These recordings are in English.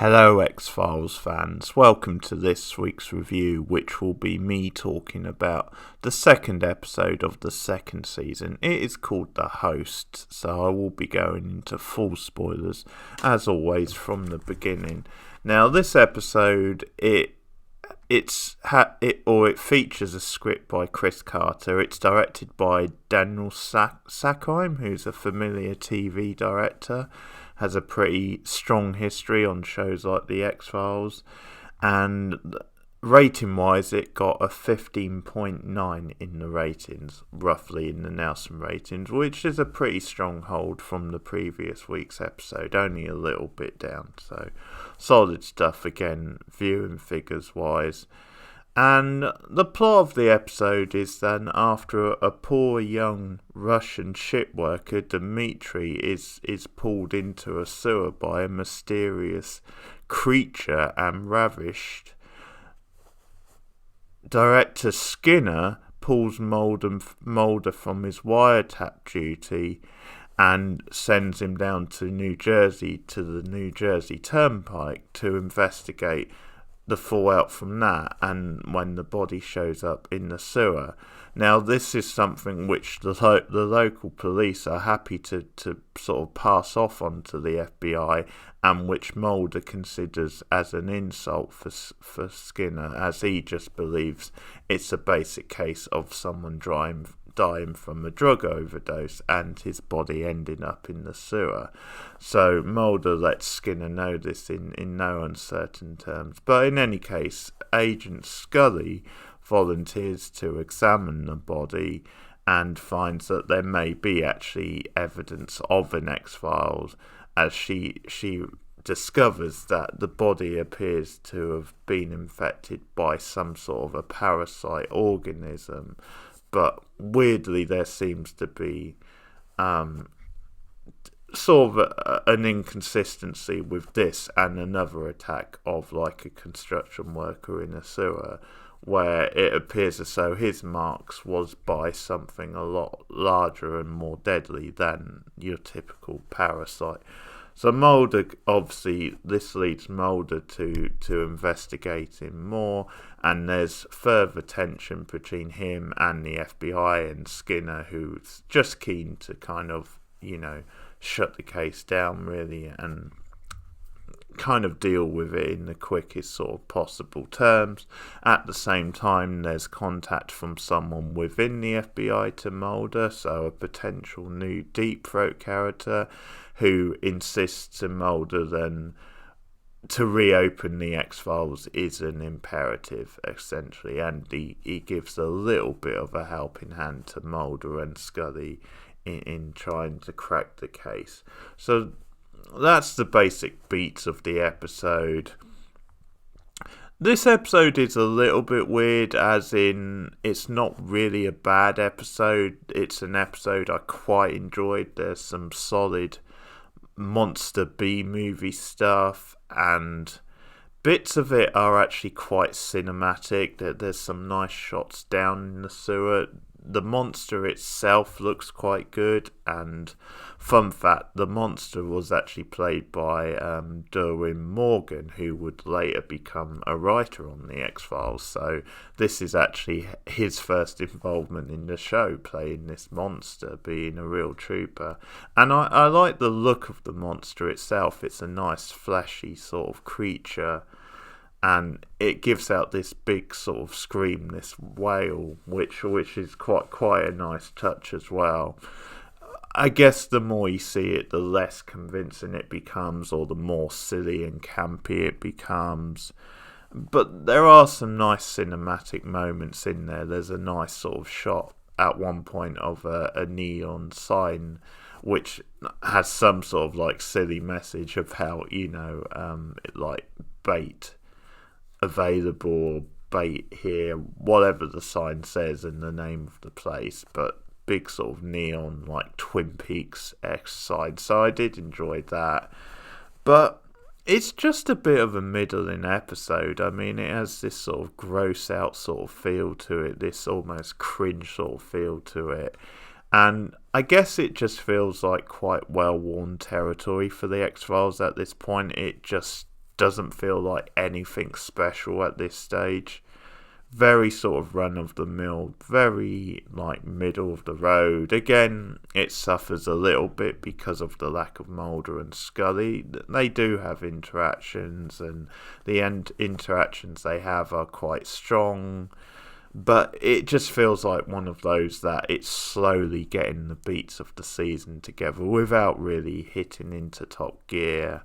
Hello X-Files fans, welcome to this week's review, which will be me talking about the second episode of the second season. It is called The Host, so I will be going into full spoilers, as always, from the beginning. Now this episode, it features a script by Chris Carter. It's directed by Daniel Sackheim, who's a familiar TV director, has a pretty strong history on shows like the X-Files, and rating-wise it got a 15.9 in the ratings, roughly in the Nelson ratings, which is a pretty strong hold from the previous week's episode, only a little bit down, so solid stuff again, viewing figures-wise. And the plot of the episode is that after a poor young Russian ship worker, Dmitri, is pulled into a sewer by a mysterious creature and ravished, director Skinner pulls Mulder from his wiretap duty and sends him down to New Jersey, to the New Jersey Turnpike, to investigate the fallout from that, and when the body shows up in the sewer. Now this is something which the local police are happy to sort of pass off onto the FBI, and which Mulder considers as an insult for Skinner, as he just believes it's a basic case of someone dying from a drug overdose and his body ending up in the sewer. So Mulder lets Skinner know this in no uncertain terms. But in any case, Agent Scully volunteers to examine the body and finds that there may be actually evidence of an X-Files, as she discovers that the body appears to have been infected by some sort of a parasite organism. But weirdly, there seems to be sort of an inconsistency with this and another attack of like a construction worker in a sewer, where it appears as though his marks was by something a lot larger and more deadly than your typical parasite. So Mulder, obviously, this leads Mulder to investigate him more, and there's further tension between him and the FBI and Skinner, who's just keen to kind of, shut the case down, really, and kind of deal with it in the quickest sort of possible terms. At the same time, there's contact from someone within the FBI to Mulder, so a potential new Deep Throat character, who insists to Mulder then to reopen the X-Files is an imperative, essentially, and he gives a little bit of a helping hand to Mulder and Scully in trying to crack the case. So that's the basic beats of the episode. This episode is a little bit weird, as in it's not really a bad episode. It's an episode I quite enjoyed. There's some solid monster B-movie stuff, and bits of it are actually quite cinematic. There's some nice shots down in the sewer. The monster itself looks quite good, and fun fact, the monster was actually played by Derwin Morgan, who would later become a writer on the X-Files, so this is actually his first involvement in the show, playing this monster, being a real trooper. And I like the look of the monster itself. It's a nice fleshy sort of creature, and it gives out this big sort of scream, this wail, which is quite a nice touch as well. I guess the more you see it, the less convincing it becomes, or the more silly and campy it becomes. But there are some nice cinematic moments in there. There's a nice sort of shot at one point of a neon sign, which has some sort of like silly message of how, like bait available, bait here, whatever the sign says, and the name of the place, but big sort of neon like Twin Peaks X sign. So I did enjoy that, but it's just a bit of a middling episode. I mean, it has this sort of gross out sort of feel to it, this almost cringe sort of feel to it, and I guess it just feels like quite well-worn territory for the X-Files at this point. It just doesn't feel like anything special at this stage. Very sort of run-of-the-mill, very like middle of the road. Again, it suffers a little bit because of the lack of Mulder and Scully. They do have interactions, and the interactions they have are quite strong, but it just feels like one of those that it's slowly getting the beats of the season together without really hitting into top gear.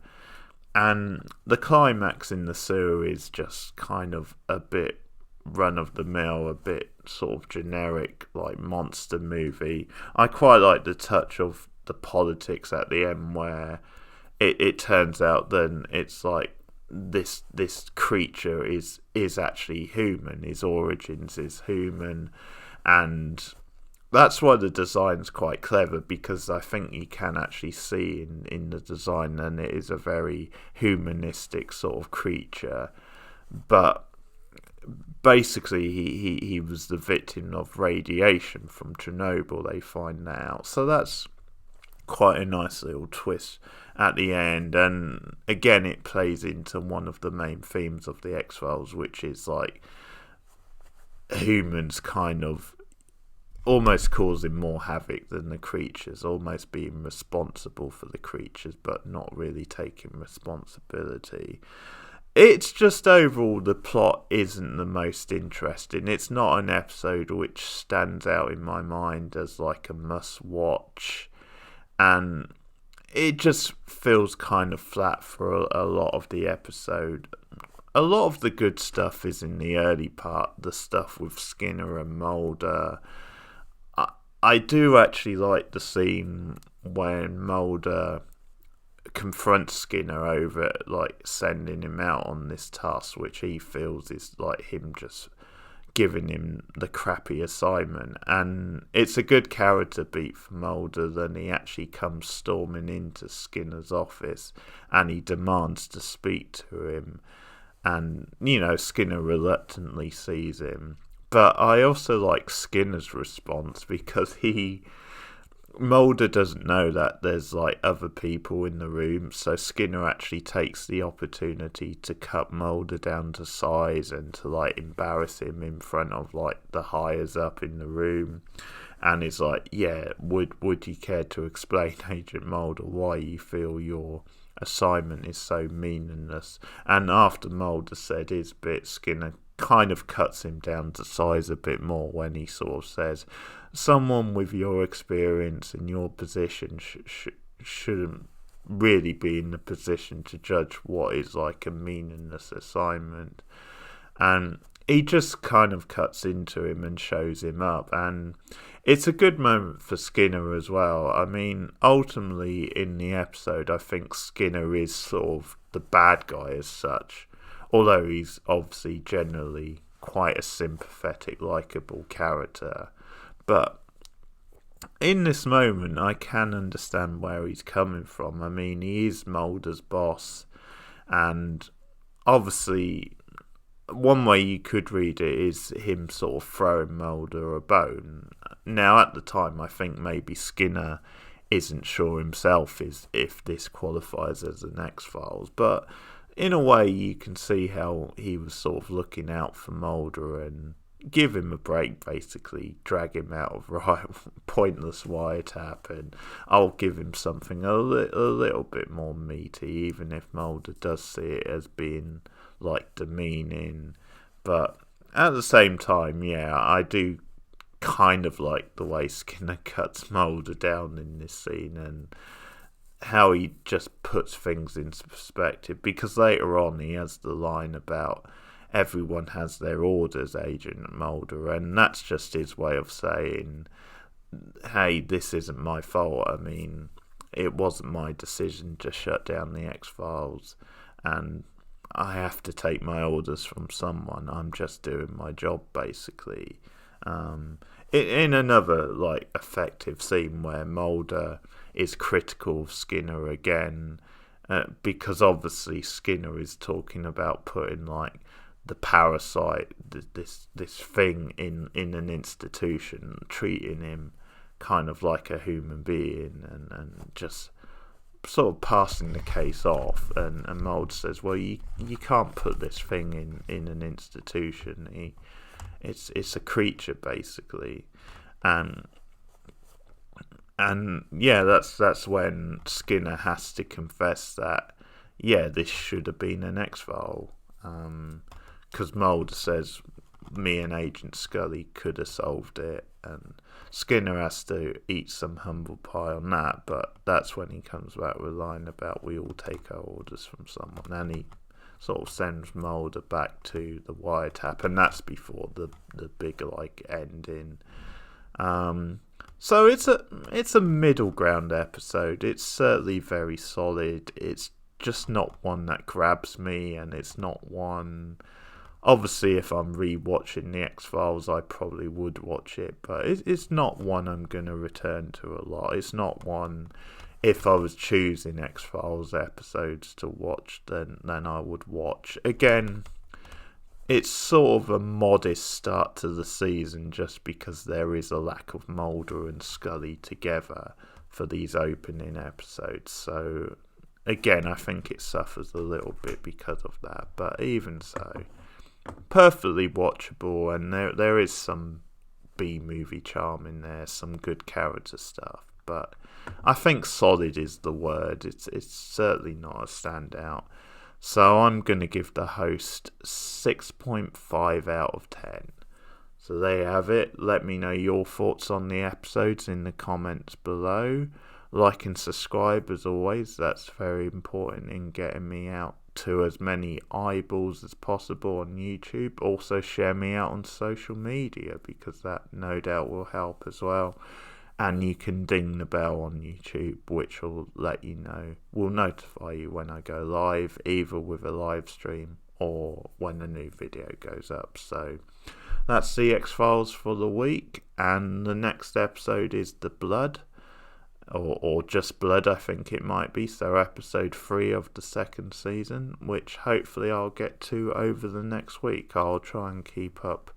And the climax in the sewer is just kind of a bit run-of-the-mill, a bit sort of generic, like monster movie. I quite like the touch of the politics at the end, where it turns out then it's like this creature is actually human. His origins is human, and that's why the design's quite clever, because I think you can actually see in the design, and it is a very humanistic sort of creature. But basically, he was the victim of radiation from Chernobyl, they find out. So that's quite a nice little twist at the end. And again, it plays into one of the main themes of the X-Files, which is like humans kind of almost causing more havoc than the creatures, almost being responsible for the creatures, but not really taking responsibility. It's just overall the plot isn't the most interesting. It's not an episode which stands out in my mind as like a must watch, and it just feels kind of flat for a lot of the episode. A lot of the good stuff is in the early part, the stuff with Skinner and Mulder. I do actually like the scene when Mulder confronts Skinner over like sending him out on this task, which he feels is like him just giving him the crappy assignment. And it's a good character beat for Mulder. Then he actually comes storming into Skinner's office and he demands to speak to him, and Skinner reluctantly sees him. But I also like Skinner's response, because Mulder doesn't know that there's like other people in the room, so Skinner actually takes the opportunity to cut Mulder down to size and to like embarrass him in front of like the higher up in the room, and is like, yeah, would you care to explain, Agent Mulder, why you feel your assignment is so meaningless? And after Mulder said his bit, Skinner kind of cuts him down to size a bit more when he sort of says, someone with your experience and your position shouldn't really be in the position to judge what is like a meaningless assignment. And he just kind of cuts into him and shows him up, and it's a good moment for Skinner as well. I mean, ultimately in the episode, I think Skinner is sort of the bad guy as such, although he's obviously generally quite a sympathetic, likeable character. But in this moment, I can understand where he's coming from. I mean, he is Mulder's boss, and obviously one way you could read it is him sort of throwing Mulder a bone. Now, at the time, I think maybe Skinner isn't sure himself if this qualifies as an X-Files, but in a way you can see how he was sort of looking out for Mulder and give him a break, basically drag him out of pointless wiretap, and I'll give him something a little bit more meaty, even if Mulder does see it as being like demeaning. But at the same time, yeah, I do kind of like the way Skinner cuts Mulder down in this scene, and how he just puts things into perspective, because later on he has the line about everyone has their orders, Agent Mulder, and that's just his way of saying, hey, this isn't my fault. I mean, it wasn't my decision to shut down the X-Files, and I have to take my orders from someone. I'm just doing my job, basically. In another like effective scene where Mulder is critical of Skinner again, because obviously Skinner is talking about putting like the parasite, this thing in an institution, treating him kind of like a human being, and just sort of passing the case off, and Mulder says, well, you can't put this thing in an institution. It's a creature, basically. And yeah, that's when Skinner has to confess that, yeah, this should have been an X-File. Because Mulder says, me and Agent Scully could have solved it, and Skinner has to eat some humble pie on that, but that's when he comes back with a line about we all take our orders from someone, and he sort of sends Mulder back to the wiretap, and that's before the big ending. So it's a middle ground episode. It's certainly very solid. It's just not one that grabs me, and it's not one. Obviously, if I'm re-watching the X-Files, I probably would watch it, but it's not one I'm going to return to a lot. It's not one, if I was choosing X-Files episodes to watch, then I would watch. Again, it's sort of a modest start to the season just because there is a lack of Mulder and Scully together for these opening episodes. So, again, I think it suffers a little bit because of that, but even so, perfectly watchable, and there is some B-movie charm in there, some good character stuff, but I think solid is the word. It's certainly not a standout. So I'm going to give the host 6.5 out of 10. So there you have it. Let me know your thoughts on the episodes in the comments below. Like and subscribe as always. That's very important in getting me out to as many eyeballs as possible on YouTube. Also share me out on social media, because that no doubt will help as well. And you can ding the bell on YouTube, which will will notify you when I go live, either with a live stream or when a new video goes up. So that's the X-Files for the week, and the next episode is The Blood, or just Blood, I think it might be. So episode 3 of the second season, which hopefully I'll get to over the next week. I'll try and keep up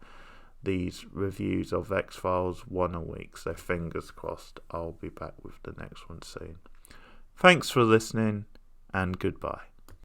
these reviews of X-Files one a week, so fingers crossed I'll be back with the next one soon. Thanks for listening, and goodbye.